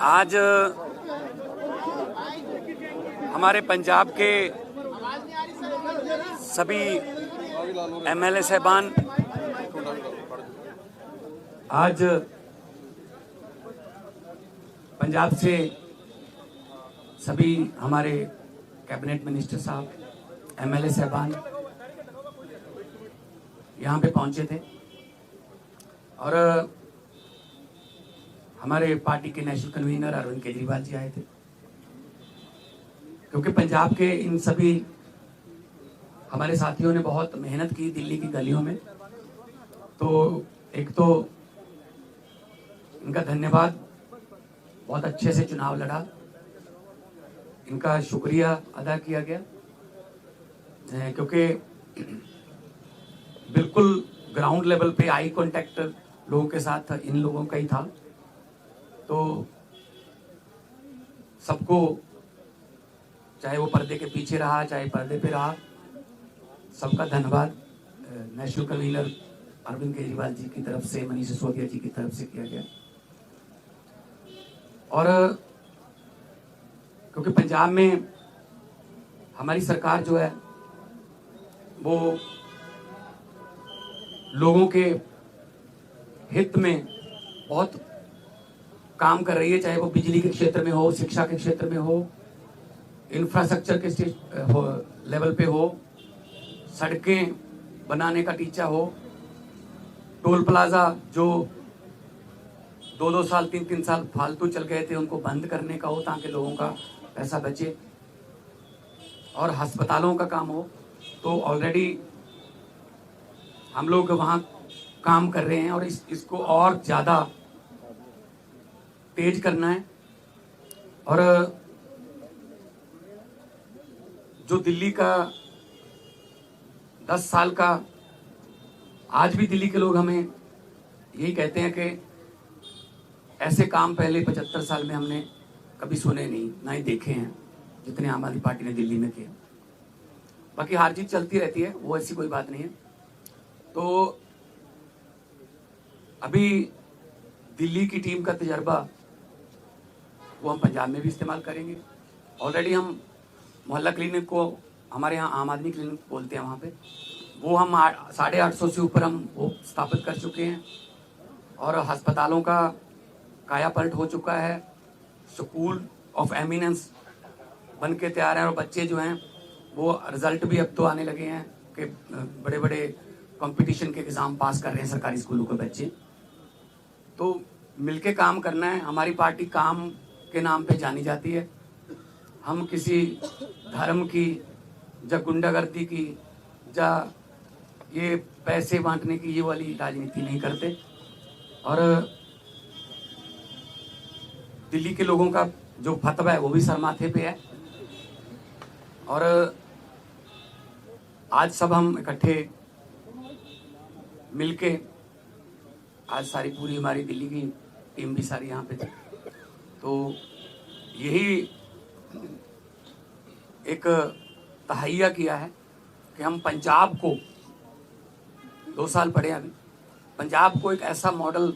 आज हमारे पंजाब के सभी एमएलए साहबान आज पंजाब से सभी हमारे कैबिनेट मिनिस्टर साहब, एमएलए साहबान यहाँ पे पहुंचे थे और हमारे पार्टी के नेशनल कन्वीनर अरविंद केजरीवाल जी आए थे, क्योंकि पंजाब के इन सभी हमारे साथियों ने बहुत मेहनत की दिल्ली की गलियों में। तो एक तो इनका धन्यवाद, बहुत अच्छे से चुनाव लड़ा, इनका शुक्रिया अदा किया गया, क्योंकि बिल्कुल ग्राउंड लेवल पे आई कांटेक्ट लोगों के साथ इन लोगों का ही था। तो सबको, चाहे वो पर्दे के पीछे रहा चाहे पर्दे पे रहा, सबका धन्यवाद नेशनल कन्वीनर अरविंद केजरीवाल जी की तरफ से, मनीष सिसोदिया जी की तरफ से किया गया। और क्योंकि पंजाब में हमारी सरकार जो है वो लोगों के हित में बहुत काम कर रही है, चाहे वो बिजली के क्षेत्र में हो, शिक्षा के क्षेत्र में हो, इंफ्रास्ट्रक्चर के लेवल पे हो, सड़कें बनाने का टीचा हो, टोल प्लाजा जो 2-2 साल 3-3 साल फालतू चल गए थे उनको बंद करने का हो ताकि लोगों का पैसा बचे, और अस्पतालों का काम हो। तो ऑलरेडी हम लोग वहाँ काम कर रहे हैं और इसको और ज़्यादा तेज करना है। और जो दिल्ली का 10 साल का, आज भी दिल्ली के लोग हमें यही कहते हैं कि ऐसे काम पहले 75 साल में हमने कभी सुने नहीं, ना ही देखे हैं जितने आम आदमी पार्टी ने दिल्ली में किए। बाकी हार जीत चलती रहती है, वो ऐसी कोई बात नहीं है। तो अभी दिल्ली की टीम का तजर्बा वो हम पंजाब में भी इस्तेमाल करेंगे। ऑलरेडी हम मोहल्ला क्लिनिक को, हमारे यहाँ आम आदमी क्लिनिक बोलते हैं, वहाँ पे वो हम 850 से ऊपर हम वो स्थापित कर चुके हैं। और अस्पतालों का काया पलट हो चुका है, स्कूल ऑफ एमिनेंस बन के तैयार हैं, और बच्चे जो हैं वो रिजल्ट भी अब तो आने लगे हैं कि बड़े बड़े कंपटीशन के एग्ज़ाम पास कर रहे हैं सरकारी स्कूलों के बच्चे। तो मिलके काम करना है। हमारी पार्टी काम के नाम पे जानी जाती है। हम किसी धर्म की या गुंडागर्दी की या ये पैसे बांटने की ये वाली राजनीति नहीं करते। और दिल्ली के लोगों का जो फतवा है वो भी सर माथे पे है। और आज सब हम इकट्ठे मिलके, आज सारी पूरी हमारी दिल्ली की टीम भी सारी यहाँ पे थी, तो यही एक तहैया किया है कि हम पंजाब को, 2 साल पड़े अभी, पंजाब को एक ऐसा मॉडल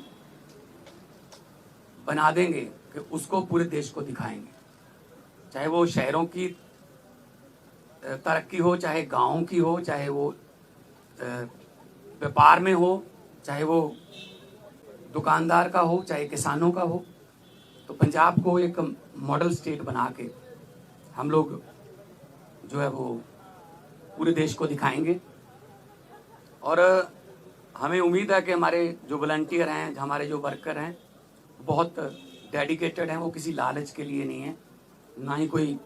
बना देंगे कि उसको पूरे देश को दिखाएंगे। चाहे वो शहरों की तरक्की हो, चाहे गाँव की हो, चाहे वो व्यापार में हो, चाहे वो दुकानदार का हो, चाहे किसानों का हो। तो पंजाब को एक मॉडल स्टेट बना के हम लोग जो है वो पूरे देश को दिखाएंगे। और हमें उम्मीद है कि हमारे जो वॉलंटियर हैं, हमारे जो वर्कर हैं, बहुत डेडिकेटेड हैं। वो किसी लालच के लिए नहीं है, ना ही कोई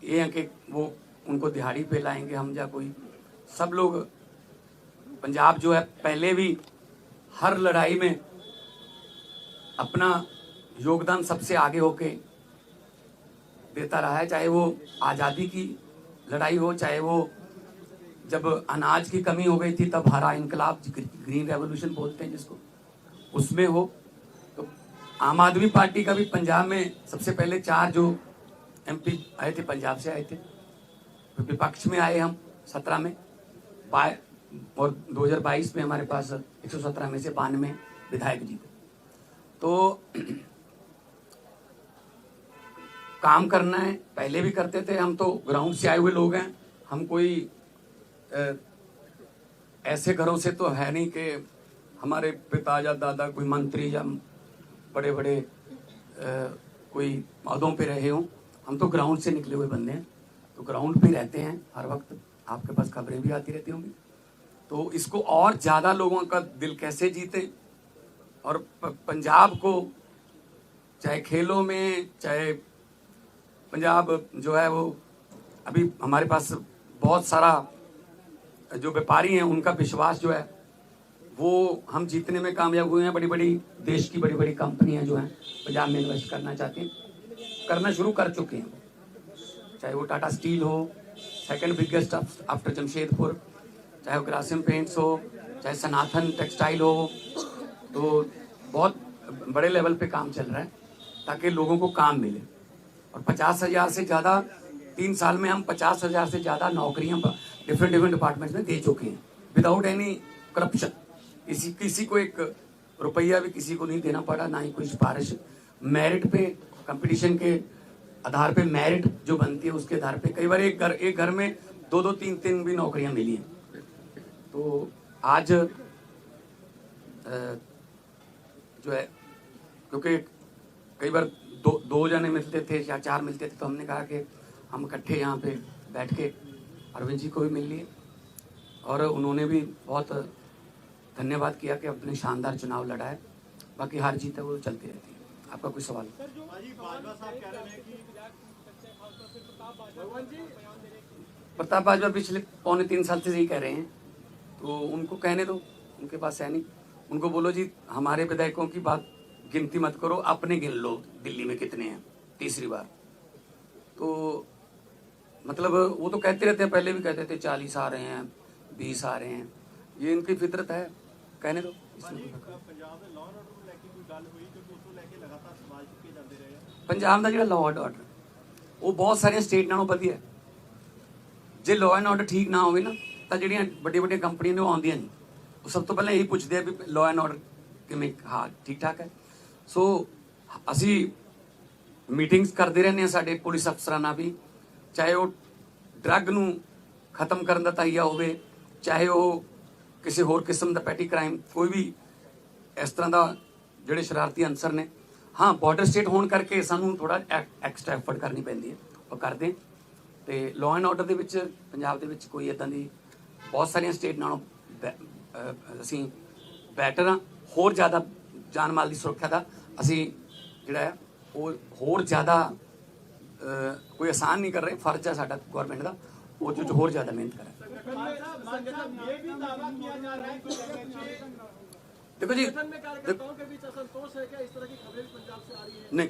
ये है कि वो उनको दिहाड़ी पे लाएंगे हम, या कोई, सब लोग पंजाब जो है पहले भी हर लड़ाई में अपना योगदान सबसे आगे होके देता रहा है। चाहे वो आज़ादी की लड़ाई हो, चाहे वो जब अनाज की कमी हो गई थी तब हरा इनकलाब, ग्रीन रेवोल्यूशन बोलते हैं जिसको, उसमें हो। तो आम आदमी पार्टी का भी पंजाब में सबसे पहले 4 जो एमपी आए थे पंजाब से आए थे, विपक्ष में आए हम 17 में और 2022 में हमारे पास 117 में से 92 विधायक जीते। तो काम करना है, पहले भी करते थे, हम तो ग्राउंड से आए हुए लोग हैं। हम कोई ऐसे घरों से तो है नहीं कि हमारे पिता या दादा कोई मंत्री या बड़े बड़े कोई पदों पे रहे हों। हम तो ग्राउंड से निकले हुए बंदे हैं, तो ग्राउंड पे रहते हैं हर वक्त। आपके पास खबरें भी आती रहती होंगी। तो इसको और ज़्यादा लोगों का दिल कैसे जीते, और पंजाब को चाहे खेलों में, चाहे पंजाब जो है वो अभी हमारे पास बहुत सारा जो व्यापारी हैं उनका विश्वास जो है वो हम जीतने में कामयाब हुए हैं। बड़ी बड़ी देश की बड़ी बड़ी कंपनियां जो हैं पंजाब में इन्वेस्ट करना चाहती हैं, करना शुरू कर चुके हैं। चाहे वो टाटा स्टील हो, सेकंड बिगेस्ट आफ्टर जमशेदपुर, चाहे वो ग्रासिम पेंट्स हो, चाहे सनातन टेक्सटाइल हो, तो बहुत बड़े लेवल पे काम चल रहा है ताकि लोगों को काम मिले। और 50,000 से ज़्यादा 3 साल में हम 50,000 से ज़्यादा नौकरियां डिफरेंट डिपार्टमेंट्स में दे चुके हैं विदाउट एनी करप्शन। किसी को एक रुपया भी किसी को नहीं देना पड़ा, ना ही कोई सिफारिश। मेरिट पे, कंपटीशन के आधार पे मेरिट जो बनती है उसके आधार पे कई बार एक घर में 2-2, 3-3 भी नौकरियां मिली हैं। तो आज जो है, क्योंकि कई बार दो जने मिलते थे या 4 मिलते थे, तो हमने कहा कि हम इकट्ठे यहाँ पे बैठ के अरविंद जी को भी मिल लिए, और उन्होंने भी बहुत धन्यवाद किया कि अपने शानदार चुनाव लड़ा है। बाकी हार जीत है वो चलती रहती है। आपका कोई सवाल? प्रताप बाजवा पिछले 2.25 साल से यही कह रहे हैं, तो उनको कहने दो, उनके पास है नहीं। उनको बोलो जी हमारे विधायकों की बात गिनती मत करो, अपने गिन लो दिल्ली में कितने हैं तीसरी बार। तो मतलब वो तो कहते रहते हैं, पहले भी कहते थे 40 आ रहे हैं, 20 आ रहे हैं, ये इनकी फितरत है, कहने दो। पंजाब का जो लॉ एंड ऑर्डर वो बहुत सारे स्टेट नालों वधिया है। जे लॉ एंड ऑर्डर ठीक ना होवे ना, तो ਜਿਹੜੀਆਂ ਵੱਡੀਆਂ ਕੰਪਨੀਆਂ ਨੇ ਉਹ ਆਉਂਦੀਆਂ ਨਹੀਂ। ਉਹ ਸਭ ਤੋਂ ਪਹਿਲਾਂ ਇਹੀ ਪੁੱਛਦੇ ਆ ਵੀ लॉ एंड ऑर्डर ਕਿਵੇਂ, ਹਾਂ ठीक ठाक है। सो ਅਸੀਂ मीटिंग्स करते रहने हैं साडे पुलिस अफसरां नाल भी, चाहे वो ड्रग नूं खत्म करन दा ताईया होवे, चाहे वो किसी होर किस्म का पैटी क्राइम, कोई भी इस तरह का जिहड़े शरारती अंसर ने। हाँ, बॉर्डर स्टेट होने करके सानूं थोड़ा एक्सट्रा एफर्ट करनी पैंदी है, और करदे। ते लॉ एंड ऑर्डर दे विच पंजाब दे विच कोई इदां दी बहुत सारियां स्टेट नालों असीं बैटर हाँ। होर ज़्यादा जान माल की सुरक्षा का असीं जिहड़ा है वो होर ज़्यादा कोई आसान नहीं कर रहे। फर्ज है साडा गौरमेंट का वो जो होर ज़्यादा मेहनत करें। देखो जी, नहीं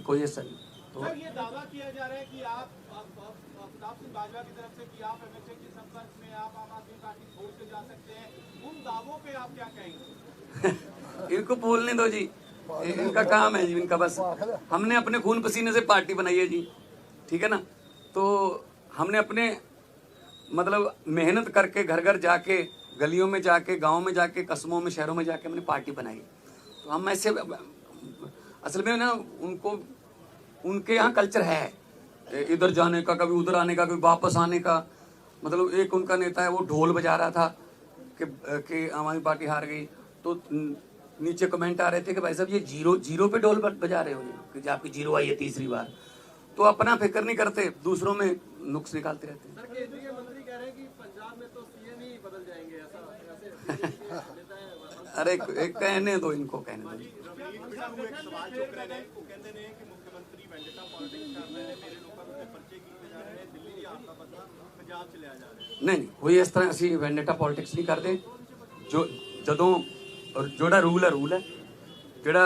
कोई ऐसा नहीं। तो ये दावा किया जा रहा है कि आप प्रताप सिंह बाजवा की तरफ से कि आप एमएचए के संपर्क में, आप आम आदमी पार्टी छोड़ के जा सकते हैं, उन दावों पे आप क्या कहेंगे? इनको बोलने दो जी, इनका काम है जी, इनका बस। हमने अपने खून पसीने से पार्टी बनाई है जी, ठीक है ना। तो हमने अपने मतलब मेहनत करके घर घर जाके, गलियों में जाके, गाँव में जाके, कस्बों में, शहरों में जाके हमने पार्टी बनाई। तो हम ऐसे असल में ना उनके यहाँ कल्चर है इधर जाने का, कभी उधर आने का, कभी वापस आने का। मतलब एक उनका नेता है वो ढोल बजा रहा था कि आम आदमी पार्टी हार गई, तो नीचे कमेंट आ रहे थे कि भाई साहब ये जीरो पे ढोल बजा रहे हो कि आपकी जीरो आई है तीसरी बार। तो अपना फिक्र नहीं करते, दूसरों में नुक्स निकालते रहते हैं। सर, केंद्रीय मंत्री कह रहे हैं कि पंजाब में तो सीएम ही बदल जाएंगे, ऐसा अरे कहने दो, इनको कहने दो। नहीं कोई इस तरह असी वेंडेटा पॉलिटिक्स नहीं करते। जोड़ा रूल है जोड़ा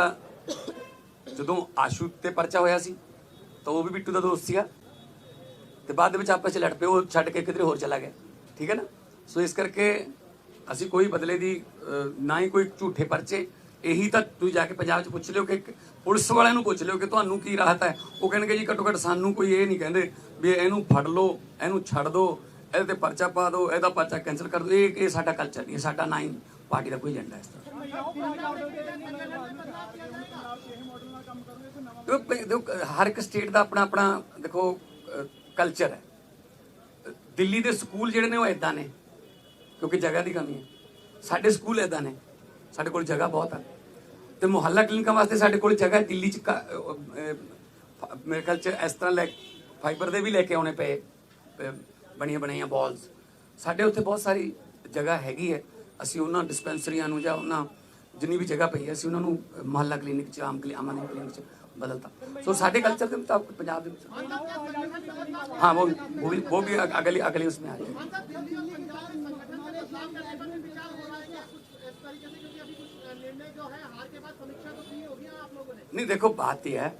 जदों आशू ते परचा होया सी तो वो भी बिट्टू का दोस्त सीगा, ते बाद विच आपस च लड़ पे, वो छड्ड के किधरे होर चला गया, ठीक है ना। सो इस करके असी कोई बदले दी ना ही कोई झूठे परचे। यही तो तुम जाके पंजाब च पुछ लियो कि पुलिस वाले नूं पुछ लियो कि तुहानूं की राहत है। वो कहणगे जी घट्टो घट्ट सानूं कोई ये नहीं कहंदे भी इहनूं फड़ लो, इहनूं छड्ड दो, ਇਹਦੇ ਤੇ ਪਰਚਾ ਪਾ ਦਿਓ, ਇਹਦਾ ਪਰਚਾ ਕੈਂਸਲ ਕਰ ਦਿਓ। ਇਹ ਸਾਡਾ ਕਲਚਰ ਨਹੀਂ, ਸਾਡਾ ਨਾ ਹੀ ਪਾਰਟੀ ਦਾ ਕੋਈ ਏਜੰਡਾ ਇਸ ਤਰ੍ਹਾਂ। ਦੇਖੋ ਹਰ ਇੱਕ ਸਟੇਟ ਦਾ ਆਪਣਾ ਆਪਣਾ ਦੇਖੋ ਕਲਚਰ ਹੈ। ਦਿੱਲੀ ਦੇ ਸਕੂਲ ਜਿਹੜੇ ਨੇ ਉਹ ਇਦਾਂ ਨੇ ਕਿਉਂਕਿ ਜਗ੍ਹਾ ਦੀ ਕਮੀ ਹੈ। ਸਾਡੇ ਸਕੂਲ ਇਦਾਂ ਨੇ, ਸਾਡੇ ਕੋਲ ਜਗ੍ਹਾ ਬਹੁਤ ਹੈ ਤੇ ਮੁਹੱਲਾ ਕਲੀਨਿਕਾਂ ਵਾਸਤੇ ਸਾਡੇ ਕੋਲ ਜਗ੍ਹਾ ਦਿੱਲੀ ਚ ਮੇਰੇ ਖਿਆਲ ਚ ਇਸ ਤਰ੍ਹਾਂ ਲੈ ਫਾਈਬਰ ਦੇ ਵੀ ਲੈ ਕੇ ਆਉਣੇ ਪਏ ਬਣੀਆਂ ਬਣਾਈਆਂ ਬਾਲਸ। ਸਾਡੇ ਉੱਥੇ ਬਹੁਤ ਸਾਰੀ ਜਗ੍ਹਾ ਹੈਗੀ ਹੈ। ਅਸੀਂ ਉਹਨਾਂ ਡਿਸਪੈਂਸਰੀਆਂ ਨੂੰ ਜਾਂ ਉਹਨਾਂ ਜਿੰਨੀ ਵੀ ਜਗ੍ਹਾ ਪਈ ਹੈ ਅਸੀਂ ਉਹਨਾਂ ਨੂੰ ਮੁਹੱਲਾ ਕਲੀਨਿਕ ਚ ਆਮ ਕਲੀਨਿਕ ਚ बदलता। सो साढ़े कल्चर के मुताबिक पंजाब हाँ वो भी अगले उसमें आ जाएगी। नहीं देखो बात यह है,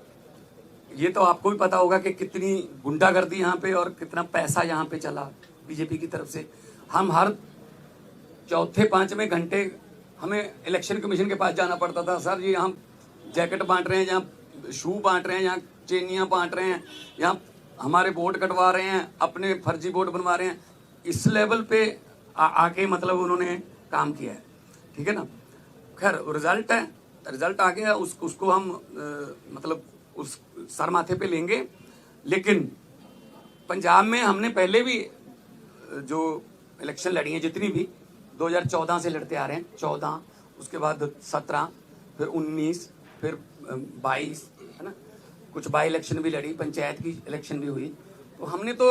ये तो आपको भी पता होगा कि कितनी गुंडागर्दी यहाँ पे और कितना पैसा यहाँ पे चला बीजेपी की तरफ से। हम हर चौथे पांचवें घंटे हमें इलेक्शन कमीशन के पास जाना पड़ता था। सर ये हम जैकेट बांट रहे हैं, जहाँ शू बांट रहे हैं, यहाँ चेनियाँ बांट रहे हैं, यहाँ हमारे वोट कटवा रहे हैं, अपने फर्जी वोट बनवा रहे हैं। इस लेवल पे आके मतलब उन्होंने काम किया है, ठीक है ना। खैर रिजल्ट है, रिजल्ट आ गया, उसको हम मतलब उस सर माथे पे लेंगे। लेकिन पंजाब में हमने पहले भी जो इलेक्शन लड़ी हैं जितनी भी 2014 से लड़ते आ रहे हैं, 14 उसके बाद 17 फिर 19 फिर 22 है ना, कुछ बाई इलेक्शन भी लड़ी, पंचायत की इलेक्शन भी हुई। तो हमने तो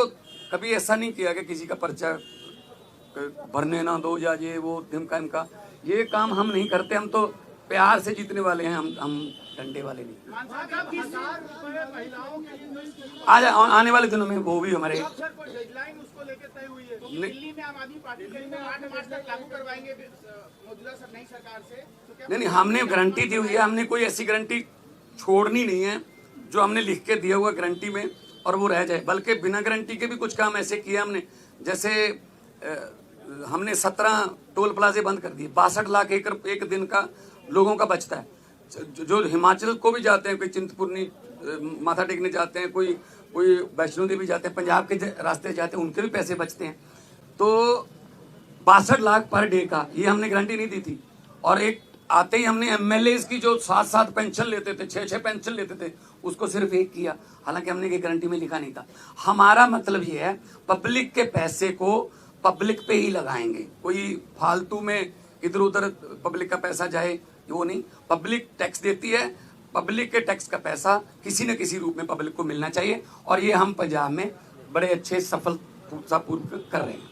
कभी ऐसा नहीं किया कि किसी का पर्चा भरने ना दो या ये वो धिमका इमका, ये काम हम नहीं करते। हम तो प्यार से जीतने वाले हैं, हम डंडे वाले नहीं। आज आने वाले दिनों में वो भी हमारे दिल्ली में आम आदमी पार्टी के 8 मार्च तक लागू करवाएंगे मौजूदा नई सरकार से। नहीं हमने गारंटी दी हुई है, हमने कोई ऐसी गारंटी छोड़नी नहीं है जो हमने लिख के दिया हुआ गारंटी में और वो रह जाए। बल्कि बिना गारंटी के भी कुछ काम ऐसे किए हमने, जैसे हमने 17 टोल प्लाजे बंद कर दिए। 62 लाख एकड़ एक दिन का लोगों का बचता है। जो हिमाचल को भी जाते हैं, कोई चिंतपूर्णी माथा टेकने जाते हैं, कोई वैष्णो देवी जाते हैं, पंजाब के रास्ते जाते हैं, उनके भी पैसे बचते हैं। तो 62 लाख पर डे का ये हमने गारंटी नहीं दी थी। और एक आते ही हमने एमएलए की जो 7-7 पेंशन लेते थे, 6-6 पेंशन लेते थे, उसको सिर्फ एक किया। हालांकि हमने ये गारंटी में लिखा नहीं था। हमारा मतलब ये है पब्लिक के पैसे को पब्लिक पे ही लगाएंगे, कोई फालतू में इधर उधर पब्लिक का पैसा जाए वो नहीं। पब्लिक टैक्स देती है, पब्लिक के टैक्स का पैसा किसी न किसी रूप में पब्लिक को मिलना चाहिए और ये हम पंजाब में बड़े अच्छे सफलतापूर्वक कर रहे हैं।